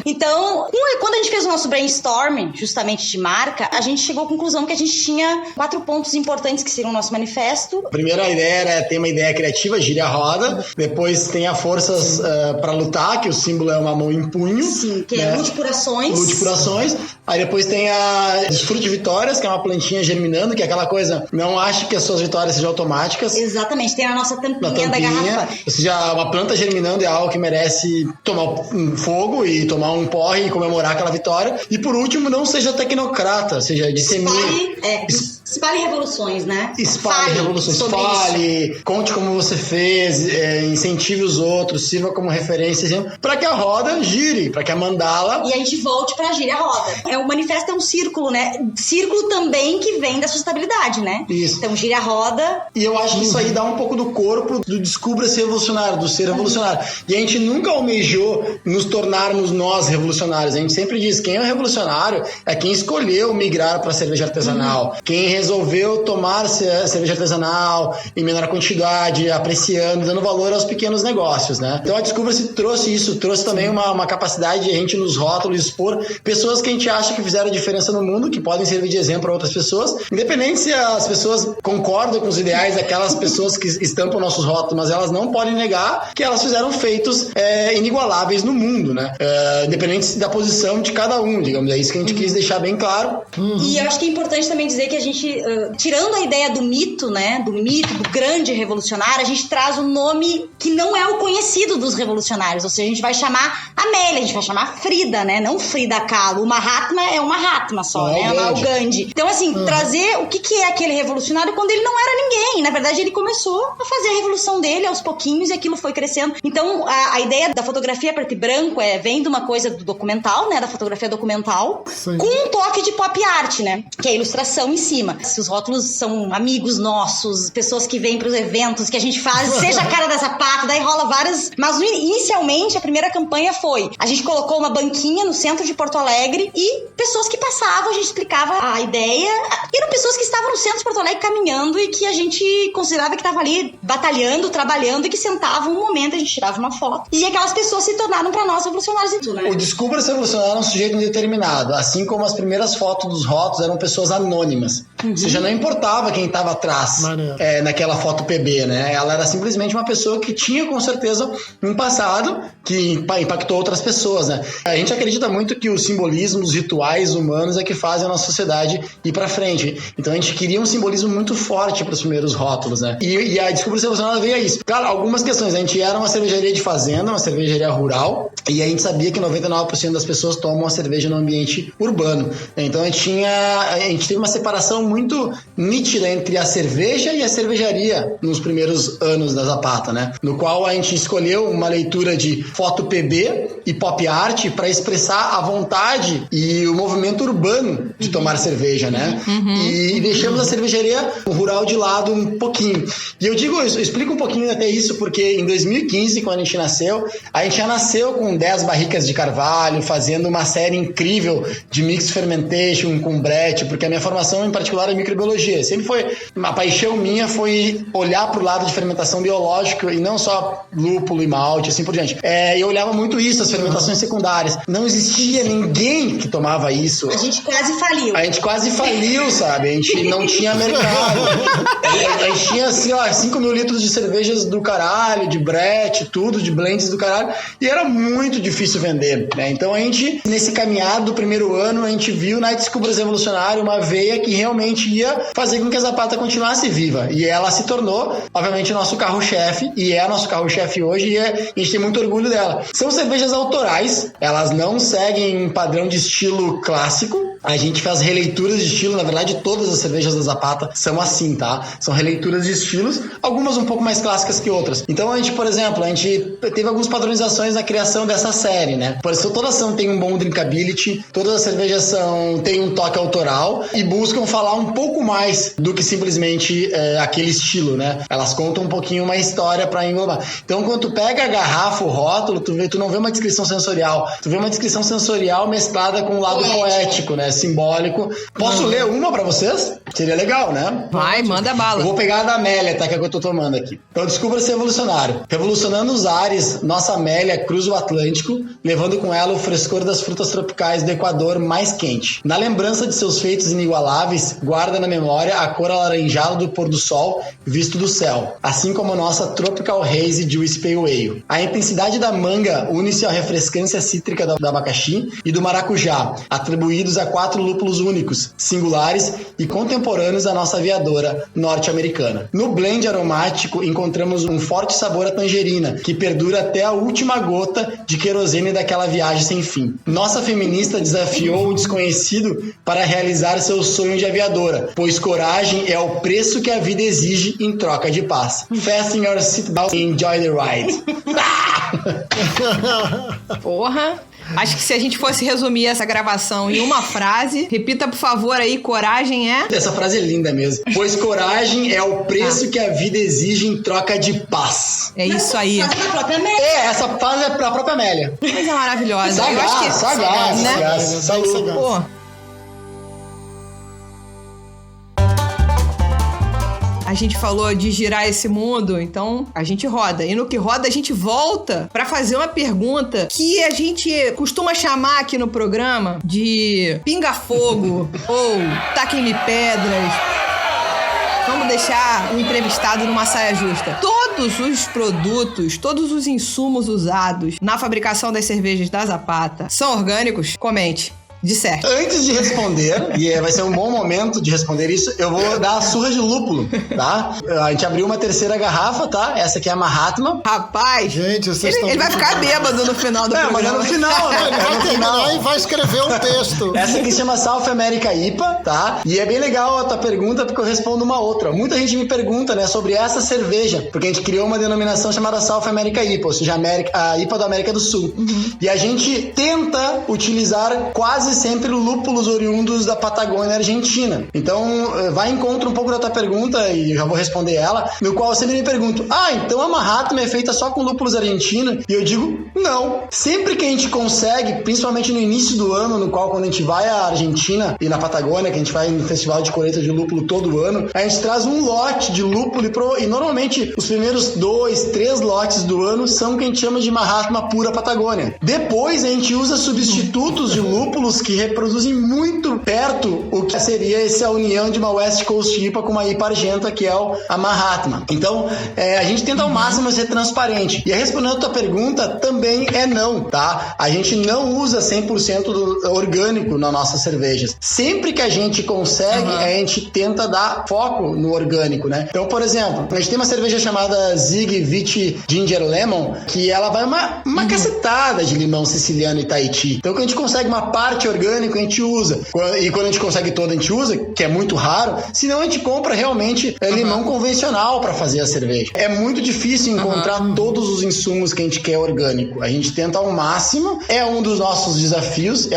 Então, quando a gente fez o nosso brainstorming, justamente de marca, a gente chegou à conclusão que a gente tinha 4 pontos importantes que seriam o nosso manifesto. A primeira ideia era ter uma ideia criativa, gira a roda. Depois tem a forças para lutar, que o símbolo é uma mão em punho. Sim, que né? é lute por ações. Lute por ações. Aí depois tem a desfrute de vitórias, que é uma plantinha germinando, que é aquela coisa, não ache que as suas vitórias sejam automáticas. Exatamente, tem a nossa tampinha da garrafa. Ou seja, uma planta germinando é algo que merece tomar um fogo e tomar um porre e comemorar aquela vitória. E por último, não seja tecnocrata, ou seja, dissemine... Espalhe revoluções, né? Espalhe revoluções, fale, conte como você fez, incentive os outros, sirva como referência, para que a roda gire, para que a mandala... E a gente volte pra girar a roda. O manifesto é um círculo, né? Círculo também que vem da sustentabilidade, né? Isso. Então gira a roda... E eu acho que isso aí dá um pouco do corpo do descubra-se revolucionário, do ser revolucionário. E a gente nunca almejou nos tornarmos nós revolucionários. A gente sempre diz, quem é revolucionário é quem escolheu migrar para cerveja artesanal. Quem resolveu tomar cerveja artesanal em menor quantidade, apreciando, dando valor aos pequenos negócios, né? Então a Descubra-se trouxe isso, trouxe também uma capacidade de a gente nos rótulos expor pessoas que a gente acha que fizeram diferença no mundo, que podem servir de exemplo para outras pessoas, independente se as pessoas concordam com os ideais daquelas pessoas que estampam nossos rótulos, mas elas não podem negar que elas fizeram feitos inigualáveis no mundo, né? Independente da posição de cada um, digamos, é isso que a gente quis deixar bem claro. E eu acho que é importante também dizer que a gente, tirando a ideia do mito, né, do grande revolucionário, a gente traz um nome que não é o conhecido dos revolucionários, ou seja, a gente vai chamar Amélia, a gente vai chamar Frida, né, não Frida Kahlo. O Mahatma é o Mahatma só, né, o Gandhi. Então, assim, trazer o que é aquele revolucionário quando ele não era ninguém. Na verdade, ele começou a fazer a revolução dele aos pouquinhos e aquilo foi crescendo. Então, a ideia da fotografia preto e branco vem de uma coisa do documental, né, da fotografia documental, Sim. com um toque de pop art, né, que é a ilustração em cima. Se os rótulos são amigos nossos, pessoas que vêm pros eventos que a gente faz, seja a cara da Zapata, daí rola várias... Mas inicialmente a primeira campanha foi, a gente colocou uma banquinha no centro de Porto Alegre e pessoas que passavam, a gente explicava a ideia, e eram pessoas que estavam no centro de Porto Alegre caminhando e que a gente considerava que estavam ali batalhando, trabalhando e que sentavam um momento, a gente tirava uma foto. E aquelas pessoas se tornaram pra nós revolucionários e tudo, né? O Descubra-se Revolucionário é um sujeito indeterminado, assim como as primeiras fotos dos rótulos eram pessoas anônimas. Ou seja, não importava quem estava atrás naquela foto PB, né? Ela era simplesmente uma pessoa que tinha, com certeza, um passado que impactou outras pessoas, né? A gente acredita muito que os simbolismos, os rituais humanos é que fazem a nossa sociedade ir pra frente. Então a gente queria um simbolismo muito forte para os primeiros rótulos, né? E a Descubra Ser Evolucionário veio a isso. Claro, algumas questões. A gente era uma cervejaria de fazenda, uma cervejaria rural, e a gente sabia que 99% das pessoas tomam a cerveja no ambiente urbano. Então a gente teve uma separação muito nítida entre a cerveja e a cervejaria nos primeiros anos da Zapata, né? No qual a gente escolheu uma leitura de foto PB e pop art para expressar a vontade e o movimento urbano de tomar cerveja, né? E deixamos a cervejaria rural de lado um pouquinho. E eu explico um pouquinho até isso, porque em 2015, quando a gente já nasceu com 10 barricas de carvalho, fazendo uma série incrível de mix fermentation com brete, porque a minha formação em particular é microbiologia. Sempre foi, uma paixão minha foi olhar para o lado de fermentação biológica e não só lúpulo e malte, assim por diante. Eu olhava muito isso, as fermentações secundárias. Não existia ninguém que tomava isso. A gente quase faliu, sabe? A gente não tinha mercado. A gente tinha, assim, 5 mil litros de cervejas do caralho, de brete, tudo, de blends do caralho, e era muito difícil vender, né? Então a gente, nesse caminhar do primeiro ano, a gente viu na Descubra Ser Evolucionário uma veia que realmente ia fazer com que a Zapata continuasse viva. E ela se tornou, obviamente, o nosso carro-chefe, e é nosso carro-chefe hoje, e a gente tem muito orgulho dela. São cervejas autorais, elas não seguem um padrão de estilo clássico. A gente faz releituras de estilo, na verdade todas as cervejas da Zapata são assim, tá? São releituras de estilos, algumas um pouco mais clássicas que outras. Então a gente, por exemplo, teve algumas padronizações na criação dessa série, né? Por isso, toda ação tem um bom drinkability, todas as cervejas têm um toque autoral e buscam falar um pouco mais do que simplesmente aquele estilo, né? Elas contam um pouquinho uma história pra englobar. Então quando tu pega a garrafa, o rótulo, tu não vê uma descrição sensorial, tu vê uma descrição sensorial mesclada com o lado poético, né? Simbólico. Posso ler uma pra vocês? Seria legal, né? Vai, manda bala. Eu vou pegar a da Amélia, tá? Que é a que eu tô tomando aqui. Então, Descubra Ser Evolucionário. Revolucionando os ares, nossa Amélia cruza o Atlântico, levando com ela o frescor das frutas tropicais do Equador mais quente. Na lembrança de seus feitos inigualáveis, guarda na memória a cor alaranjada do pôr do sol visto do céu, assim como a nossa Tropical Haze Juice Pale Ale. A intensidade da manga une-se à refrescância cítrica do abacaxi e do maracujá, atribuídos a 4 lúpulos únicos, singulares e contemporâneos da nossa aviadora norte-americana. No blend aromático encontramos um forte sabor à tangerina, que perdura até a última gota de querosene daquela viagem sem fim. Nossa feminista desafiou o desconhecido para realizar seu sonho de aviadora, pois coragem é o preço que a vida exige em troca de paz. Fasten your seatbelt and enjoy the ride. Porra! Acho que se a gente fosse resumir essa gravação em uma frase, repita, por favor, aí, coragem é... Essa frase é linda mesmo. Pois coragem é o preço que a vida exige em troca de paz. É isso aí. Essa frase é pra própria Amélia. Coisa maravilhosa. Sagaz, né? Saúde. Pô. A gente falou de girar esse mundo, então a gente roda. E no que roda, a gente volta pra fazer uma pergunta que a gente costuma chamar aqui no programa de pinga-fogo ou taquem-me pedras. Vamos deixar o entrevistado numa saia justa. Todos os produtos, todos os insumos usados na fabricação das cervejas da Zapata são orgânicos? Comente. De certo. Antes de responder, e vai ser um bom momento de responder isso, eu vou dar a surra de lúpulo, tá? A gente abriu uma terceira garrafa, tá? Essa aqui é a Mahatma. Rapaz, gente, ele vai ficar bêbado no final do programa. Mas é no final, né? Ele vai terminar e vai escrever um texto. Essa aqui se chama South America IPA, tá? E é bem legal a tua pergunta, porque eu respondo uma outra. Muita gente me pergunta, né, sobre essa cerveja, porque a gente criou uma denominação chamada South America IPA, ou seja, a IPA da América do Sul. E a gente tenta utilizar quase sempre lúpulos oriundos da Patagônia Argentina. Então, vai em encontro um pouco da tua pergunta, e eu já vou responder ela, no qual eu sempre me pergunto, então a Mahatma é feita só com lúpulos argentinos? E eu digo, não. Sempre que a gente consegue, principalmente no início do ano, no qual quando a gente vai à Argentina e na Patagônia, que a gente vai no festival de colheita de lúpulo todo ano, a gente traz um lote de lúpulo e normalmente os primeiros 2, 3 lotes do ano são o que a gente chama de Mahatma pura Patagônia. Depois a gente usa substitutos de lúpulos que reproduzem muito perto o que seria essa união de uma West Coast IPA com uma IPA argenta, que é a Mahatma. Então, a gente tenta ao máximo ser transparente. E respondendo a tua pergunta, também é não, tá? A gente não usa 100% do orgânico nas nossas cervejas. Sempre que a gente consegue, a gente tenta dar foco no orgânico, né? Então, por exemplo, a gente tem uma cerveja chamada Zig Viti Ginger Lemon, que ela vai uma cacetada de limão siciliano e Tahiti. Então, quando a gente consegue uma parte orgânica, a gente usa. E quando a gente consegue toda, a gente usa, que é muito raro. Senão, a gente compra realmente limão convencional para fazer a cerveja. É muito difícil encontrar todos os insumos que a gente quer orgânico. A gente tenta ao máximo. É um dos nossos desafios.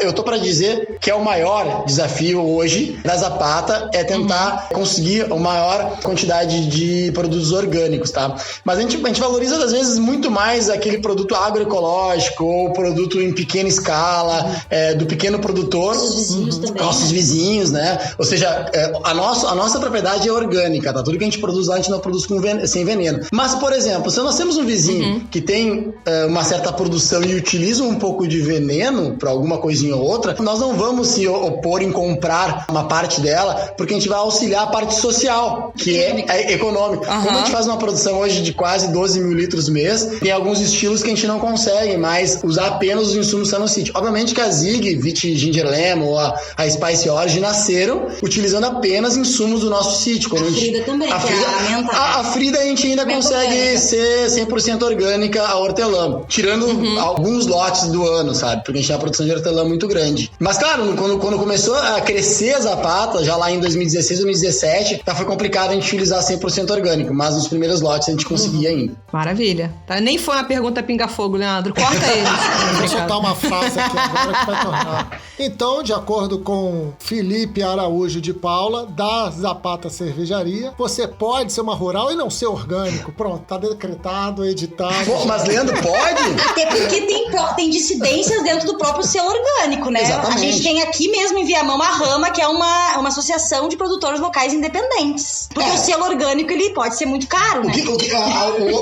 Eu tô para dizer que é o maior desafio hoje da Zapata, é tentar conseguir a maior quantidade de produtos orgânicos, tá? Mas a gente valoriza, às vezes, muito mais aquele produto agroecológico ou produto em pequena escala, do pequeno produtor. Nossos vizinhos também. Nossos vizinhos, né? Ou seja, a nossa propriedade é orgânica, tá? Tudo que a gente produz lá, a gente não produz sem veneno. Mas, por exemplo, se nós temos um vizinho que tem uma certa produção e utiliza um pouco de veneno para alguma coisinha ou outra, nós não vamos se opor em comprar uma parte dela, porque a gente vai auxiliar a parte social, que é econômica. Como a gente faz uma produção hoje de quase 12 mil litros mês, tem alguns estilos que a gente não consegue mais usar apenas os insumos que estão no sítio. Obviamente que a Zig, Viti Ginger Lemon ou a Spice Origin nasceram utilizando apenas insumos do nosso sítio. A Frida também, a Frida a gente ainda consegue ser 100% orgânica a hortelã, tirando alguns lotes do ano, sabe? Porque a gente tem uma produção de hortelã muito grande. Mas, claro, quando começou a crescer a Zapata, já lá em 2016, 2017, já foi complicado a gente utilizar 100% orgânico, mas nos primeiros lotes a gente conseguia ainda. Maravilha. Tá? Nem foi uma pergunta pinga-fogo, Leandro. Corta ele. Vou soltar uma frase aqui agora que vai tornar. Então, de acordo com Felipe Araújo de Paula, da Zapata Cervejaria, você pode ser uma rural e não ser orgânico. Pronto, tá decretado, editado. Pô, mas Leandro, pode? Até porque tem dissidências dentro do próprio selo orgânico, né? Exatamente. A gente tem aqui mesmo em Viamão a Rama, que é uma associação de produtores locais independentes. Porque o selo orgânico, ele pode ser muito caro, né?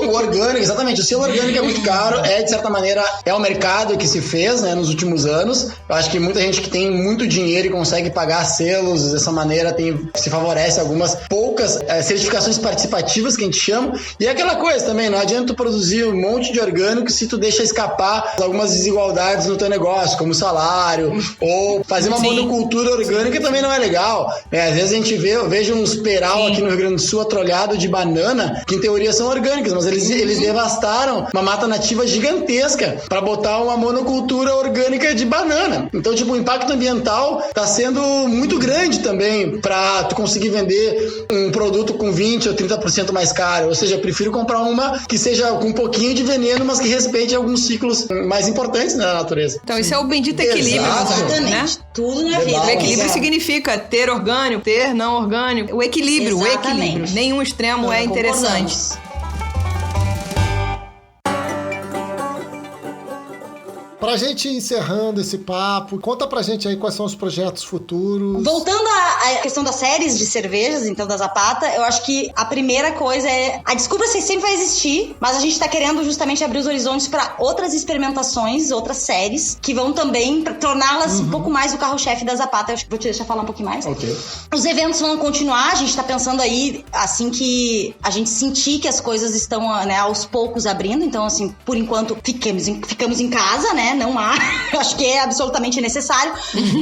O orgânico, exatamente. O selo orgânico é muito caro. De certa maneira, é o mercado que se fez, né, nos últimos anos. Eu acho que muita gente que tem muito dinheiro e consegue pagar selos dessa maneira se favorece algumas poucas certificações participativas que a gente chama. E é aquela coisa também, não adianta tu produzir um monte de orgânico se tu deixa escapar algumas desigualdades no teu negócio, como salário, ou fazer uma monocultura orgânica também não é legal. Às vezes a gente vejo uns peral aqui no Rio Grande do Sul atrolhado de banana, que em teoria são orgânicas, mas eles devastaram uma mata nativa gigantesca para botar uma monocultura orgânica de banana. Então, tipo, o impacto ambiental tá sendo muito grande também para tu conseguir vender um produto com 20% ou 30% mais caro. Ou seja, eu prefiro comprar uma que seja com um pouquinho de veneno, mas que respeite alguns ciclos mais importantes na natureza. Então, isso é o bendito equilíbrio, Exatamente. né? Tudo na vida. O equilíbrio significa ter orgânico, ter não orgânico. O equilíbrio. Nenhum extremo é interessante. Pra gente ir encerrando esse papo, conta pra gente aí quais são os projetos futuros. Voltando à questão das séries de cervejas, então, da Zapata, eu acho que a primeira coisa é... A Descubra sempre vai existir, mas a gente tá querendo justamente abrir os horizontes pra outras experimentações, outras séries, que vão também torná-las um pouco mais o carro-chefe da Zapata. Eu acho que vou te deixar falar um pouquinho mais. Ok. Os eventos vão continuar, a gente tá pensando aí, assim que a gente sentir que as coisas estão, né, aos poucos abrindo, então, assim, por enquanto, ficamos em casa, né? Não há, acho que é absolutamente necessário,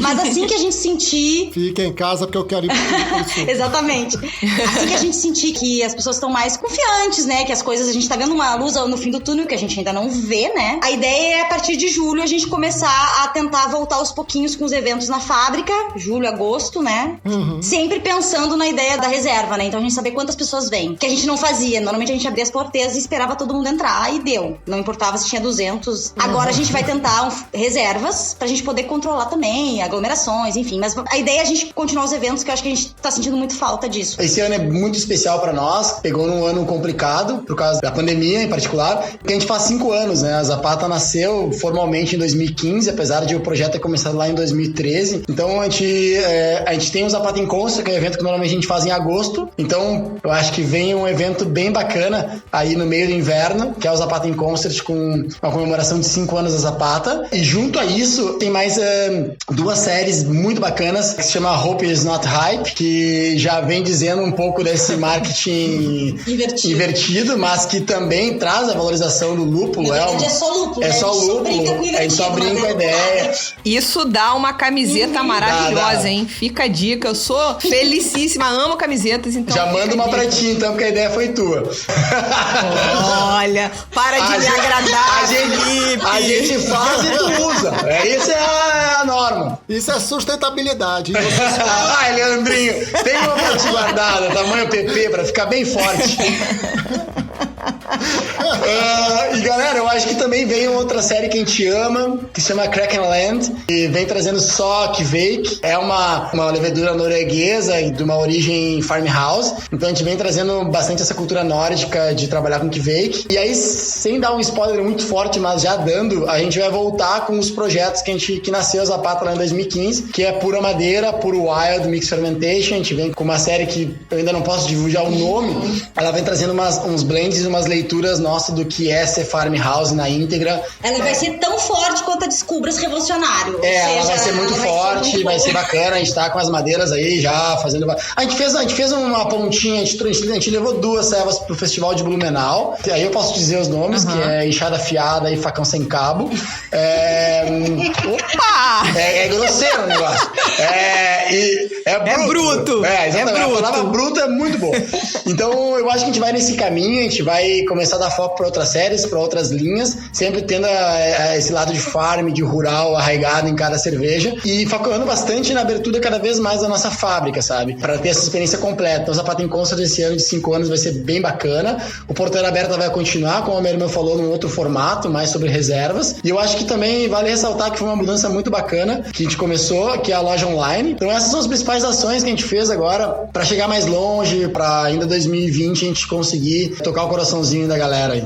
mas assim que a gente sentir... Fica em casa porque eu quero ir pro Exatamente. Assim que a gente sentir que as pessoas estão mais confiantes, né, que as coisas, a gente tá vendo uma luz no fim do túnel que a gente ainda não vê, né, a ideia é a partir de julho a gente começar a tentar voltar aos pouquinhos com os eventos na fábrica, julho, agosto, né, sempre pensando na ideia da reserva, né, então a gente saber quantas pessoas vêm, que a gente não fazia, normalmente a gente abria as porteiras e esperava todo mundo entrar e deu, não importava se tinha 200, agora a gente vai tentar reservas pra gente poder controlar também aglomerações, enfim, mas a ideia é a gente continuar os eventos, que eu acho que a gente tá sentindo muito falta disso. Esse ano é muito especial pra nós, pegou num ano complicado, por causa da pandemia em particular, porque a gente faz 5 anos, né, a Zapata nasceu formalmente em 2015, apesar de o projeto ter começado lá em 2013, então a gente tem o Zapata em Consta, que é um evento que normalmente a gente faz em agosto, então eu acho que vem um evento bem bacana aí no meio do inverno, que é o Zapata em Concert, com uma comemoração de 5 anos da Zapata, Zapata. E junto a isso, tem mais 2 séries muito bacanas, que se chama Hope Is Not Hype, que já vem dizendo um pouco desse marketing invertido, mas que também traz a valorização do lúpulo. Na verdade, é só lúpulo. É só lúpulo. A gente só brinca com a ideia. Isso dá uma camiseta maravilhosa, dá. hein? Fica a dica. Eu sou felicíssima, amo camisetas, então... Já manda uma pra ti, então, porque a ideia foi tua. Olha, para de me agradar, Felipe. A gente faz e tu usa. Isso é a norma. Isso é sustentabilidade. Ai, Leandrinho, tem uma pra te guardada, tamanho PP, pra ficar bem forte. E galera, eu acho que também veio outra série que a gente ama, que se chama Krakenland, e vem trazendo só Kveik. É uma levedura norueguesa de uma origem farmhouse, então a gente vem trazendo bastante essa cultura nórdica de trabalhar com Kveik. E aí, sem dar um spoiler muito forte, mas já dando, a gente vai voltar com os projetos que nasceu a Zapata lá em 2015, que é Pura Madeira, Puro Wild Mix Fermentation. A gente vem com uma série que eu ainda não posso divulgar o nome, ela vem trazendo uns blends e umas leituras nossas do que é ser farmhouse na íntegra. Ela vai ser tão forte quanto a Descubras Revolucionário. Ela vai ser muito forte, vai ser bacana. A gente tá com as madeiras aí já fazendo. A gente fez uma pontinha, a gente levou 2 cevas pro Festival de Blumenau. Aí eu posso dizer os nomes, que é Enxada Fiada e Facão Sem Cabo. Opa! É grosseiro o negócio. É bruto. Exatamente. A palavra bruto é muito boa. Então eu acho que a gente vai nesse caminho, a gente vai começar a dar foco para outras séries, para outras linhas, sempre tendo esse lado de farm, de rural arraigado em cada cerveja e focando bastante na abertura cada vez mais da nossa fábrica, sabe? Para ter essa experiência completa. Então, o Zapata em Consta desse ano de 5 anos vai ser bem bacana. O Porteira Aberta vai continuar, como a minha irmã falou, num outro formato, mais sobre reservas. E eu acho que também vale ressaltar que foi uma mudança muito bacana que a gente começou, que é a loja online. Então, essas são as principais ações que a gente fez agora para chegar mais longe, para ainda 2020 a gente conseguir tocar o coraçãozinho da galera aí.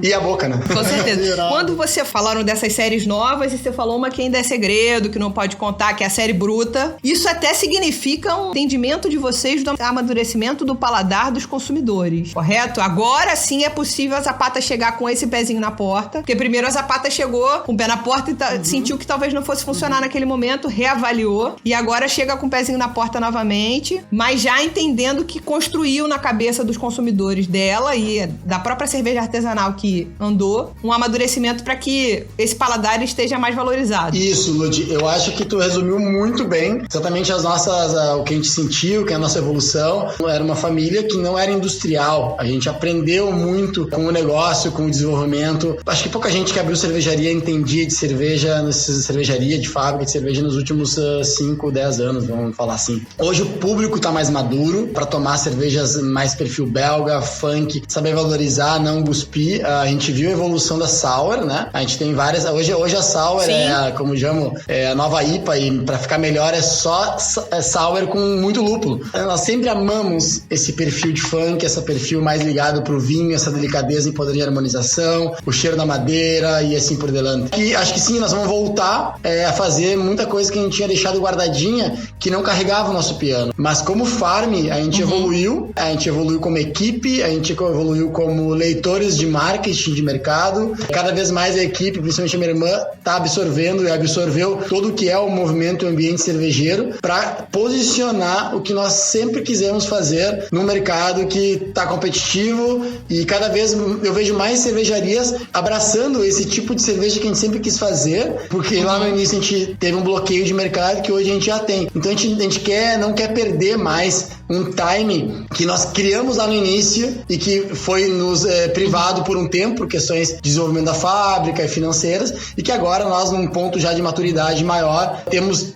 E a boca, né? Com certeza. Quando você falaram dessas séries novas, e você falou uma que ainda é segredo, que não pode contar, que é a série Bruta, isso até significa um entendimento de vocês do amadurecimento do paladar dos consumidores, correto? Agora sim é possível a Zapata chegar com esse pezinho na porta, porque primeiro a Zapata chegou com o pé na porta e sentiu que talvez não fosse funcionar naquele momento, reavaliou, e agora chega com o pezinho na porta novamente, mas já entendendo que construiu na cabeça dos consumidores dela e da própria cerveja artesanal que andou, um amadurecimento para que esse paladar esteja mais valorizado. Isso, Ludi, eu acho que tu resumiu muito bem exatamente o que a gente sentiu, que é a nossa evolução. Era uma família que não era industrial, a gente aprendeu muito com o negócio, com o desenvolvimento. Acho que pouca gente que abriu cervejaria entendia de cervejaria, de fábrica de cerveja nos últimos 5, 10 anos, vamos falar assim. Hoje o público tá mais maduro para tomar cervejas mais perfil belga, funk, saber valorizar, não cuspir. A gente viu a evolução da Sour, né? A gente tem várias. Hoje a Sour como chamo, a nova IPA, e pra ficar melhor é só Sour com muito lúpulo. Nós sempre amamos esse perfil de funk, esse perfil mais ligado pro vinho, essa delicadeza em poder de harmonização, o cheiro da madeira e assim por diante. E acho que sim, nós vamos voltar a fazer muita coisa que a gente tinha deixado guardadinha, que não carregava o nosso piano. Mas como farm, a gente evoluiu como equipe, a gente evoluiu como leitores de marketing de mercado. Cada vez mais a equipe, principalmente a minha irmã, tá absorvendo e absorveu todo o que é o movimento ambiente cervejeiro para posicionar o que nós sempre quisemos fazer num mercado que tá competitivo, e cada vez eu vejo mais cervejarias abraçando esse tipo de cerveja que a gente sempre quis fazer, porque lá no início a gente teve um bloqueio de mercado que hoje a gente já tem. Então a gente não quer perder mais um time que nós criamos lá no início e que foi nos privado por um tempo por questões de desenvolvimento da fábrica e financeiras, e que agora nós, num ponto já de maturidade maior, temos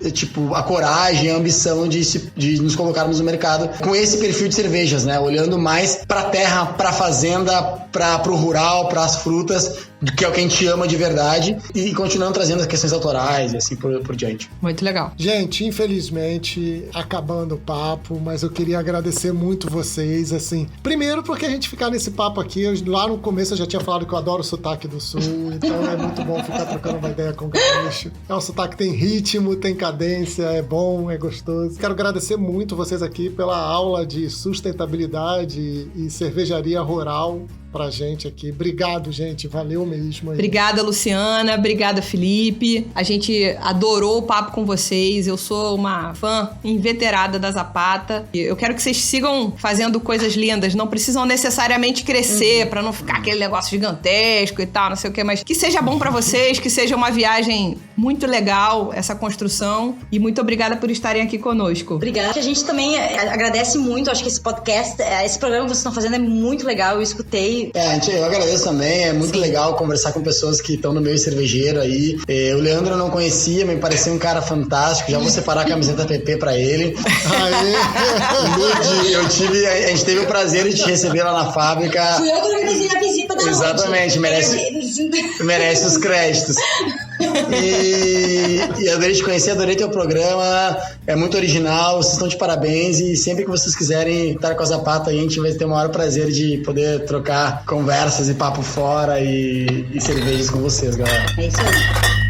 a coragem, a ambição de nos colocarmos no mercado com esse perfil de cervejas, né? Olhando mais para a terra, para a fazenda, para o rural, para as frutas, que é o que a gente ama de verdade, e continuando trazendo as questões autorais e assim por diante. Muito legal. Gente, infelizmente, acabando o papo, mas eu queria agradecer muito vocês, assim, primeiro porque a gente ficar nesse papo aqui, lá no começo eu já tinha falado que eu adoro o sotaque do Sul, então é muito bom ficar trocando uma ideia com o gaúcho. É um sotaque que tem ritmo, tem cadência, é bom, é gostoso. Quero agradecer muito vocês aqui pela aula de sustentabilidade e cervejaria rural. pra gente aqui. Obrigado, gente. Valeu mesmo. Aí. Obrigada, Luciana. Obrigada, Felipe. A gente adorou o papo com vocês. Eu sou uma fã inveterada da Zapata. Eu quero que vocês sigam fazendo coisas lindas. Não precisam necessariamente crescer pra não ficar aquele negócio gigantesco e tal, não sei o quê, mas que seja bom pra vocês, que seja uma viagem muito legal, essa construção. E muito obrigada por estarem aqui conosco. Obrigada. A gente também agradece muito. Acho que esse podcast, esse programa que vocês estão fazendo é muito legal. Eu escutei. Eu agradeço também. É muito legal conversar com pessoas que estão no meio cervejeiro aí. O Leandro eu não conhecia, me parecia um cara fantástico. Já vou separar a camiseta PP pra ele. Lud, a gente teve o prazer de te receber lá na fábrica. Fui eu que organizei a visita da Exatamente, merece os créditos. E adorei te conhecer, adorei teu programa. É muito original, vocês estão de parabéns. E sempre que vocês quiserem estar com a Zapata, a gente vai ter o maior prazer de poder trocar conversas e papo fora e cervejas com vocês, galera. É isso aí.